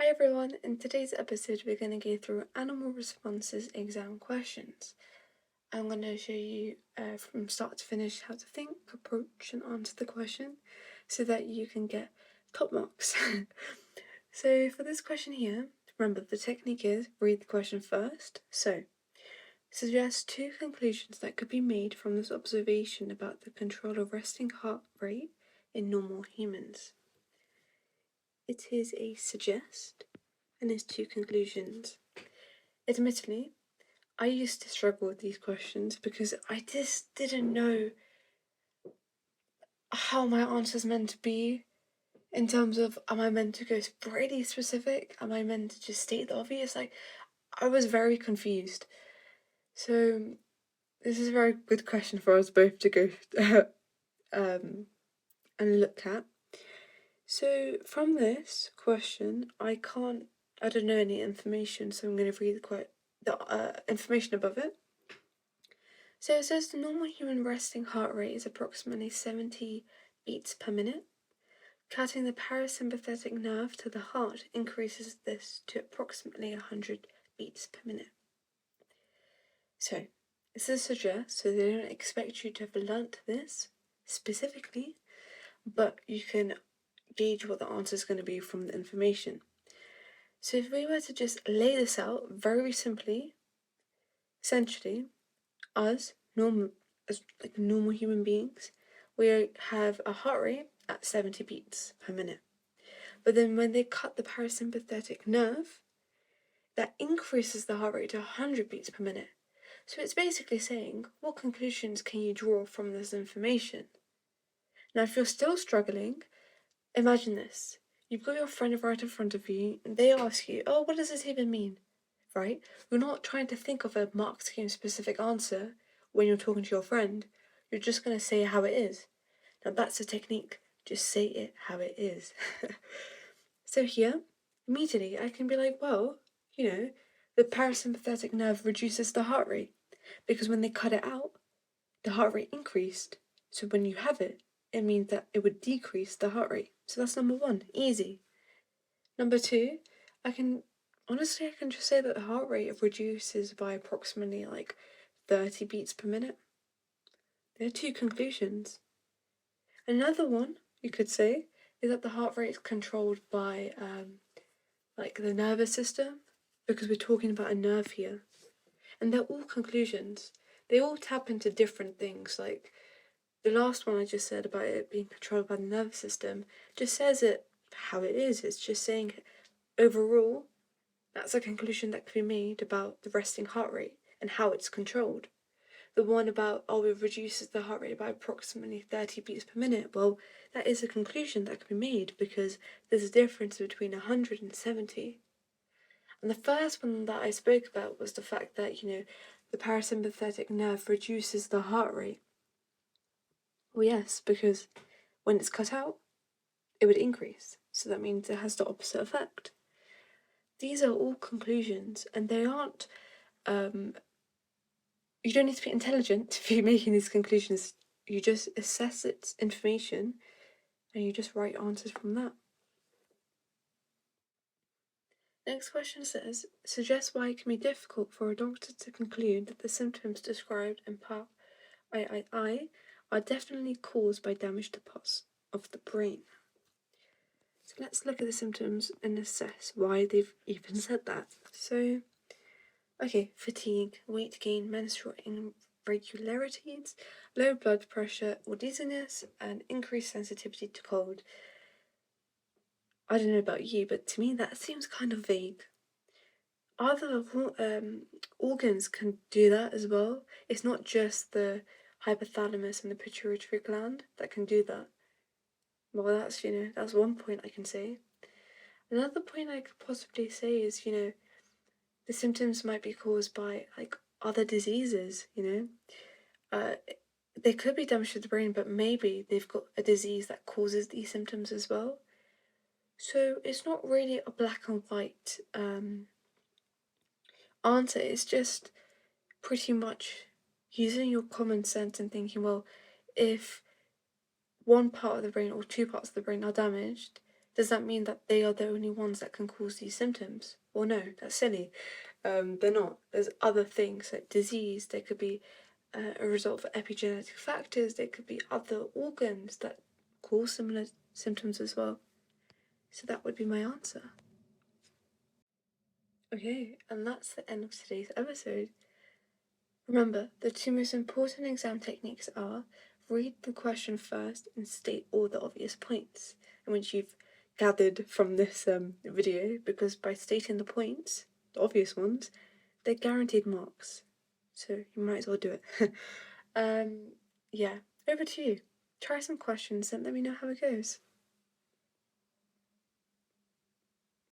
Hi everyone, in today's episode we're going to go through animal responses exam questions. I'm going to show you from start to finish how to think, approach and answer the question so that you can get top marks. So for this question here, remember the technique is read the question first. So, suggest two conclusions that could be made from this observation about the control of resting heart rate in normal humans. It is a suggest and there's two conclusions. Admittedly, I used to struggle with these questions because I just didn't know how my answers meant to be in terms of, am I meant to go pretty specific? Am I meant to just state the obvious? I was very confused. So this is a very good question for us both to go and look at. So from this question, I don't know any information, so I'm going to read the information above it. So it says the normal human resting heart rate is approximately 70 beats per minute. Cutting the parasympathetic nerve to the heart increases this to approximately 100 beats per minute. So this is a suggest, so they don't expect you to have learnt this specifically, but you can gauge what the answer is going to be from the information. So if we were to just lay this out very simply, essentially, us normal human beings, we have a heart rate at 70 beats per minute. But then when they cut the parasympathetic nerve, that increases the heart rate to 100 beats per minute. So it's basically saying, what conclusions can you draw from this information? Now, if you're still struggling, imagine this. You've got your friend right in front of you, and they ask you, oh, what does this even mean? Right? You're not trying to think of a mark scheme specific answer when you're talking to your friend. You're just going to say how it is. Now that's a technique. Just say it how it is. So here, immediately I can be like, well, the parasympathetic nerve reduces the heart rate because when they cut it out, the heart rate increased. So when you have it, it means that it would decrease the heart rate. So that's number one, easy. Number two, I can just say that the heart rate reduces by approximately 30 beats per minute. There are two conclusions. Another one you could say is that the heart rate is controlled by the nervous system, because we're talking about a nerve here. And they're all conclusions. They all tap into different things. Like the last one I just said about it being controlled by the nervous system just says it how it is. It's just saying overall, that's a conclusion that can be made about the resting heart rate and how it's controlled. The one about, it reduces the heart rate by approximately 30 beats per minute, well, that is a conclusion that can be made because there's a difference between 100 and 70. And the first one that I spoke about was the fact that, the parasympathetic nerve reduces the heart rate. Well, yes, because when it's cut out, it would increase. So that means it has the opposite effect. These are all conclusions, and they aren't, you don't need to be intelligent to be making these conclusions. You just assess its information, and you just write answers from that. Next question says, suggest why it can be difficult for a doctor to conclude that the symptoms described in part III are definitely caused by damage to parts of the brain. So let's look at the symptoms and assess why they've even said that. So, okay, fatigue, weight gain, menstrual irregularities, low blood pressure or dizziness, and increased sensitivity to cold. I don't know about you, but to me that seems kind of vague. Other organs can do that as well. It's not just the hypothalamus and the pituitary gland that can do that. Well, that's one point I can say. Another point I could possibly say is, the symptoms might be caused by other diseases, they could be damage to the brain, but maybe they've got a disease that causes these symptoms as well. So it's not really a black and white answer. It's just pretty much using your common sense and thinking, well, if one part of the brain or two parts of the brain are damaged, Does that mean that they are the only ones that can cause these symptoms? Well, no, that's silly. They're not. There's other things like disease. There could be a result of epigenetic factors. There could be other organs that cause similar symptoms as well. So that would be my answer. Okay, and that's the end of today's episode. Remember, the two most important exam techniques are read the question first and state all the obvious points, and which you've gathered from this video, because by stating the points, the obvious ones, they're guaranteed marks. So you might as well do it. Yeah, over to you. Try some questions and let me know how it goes.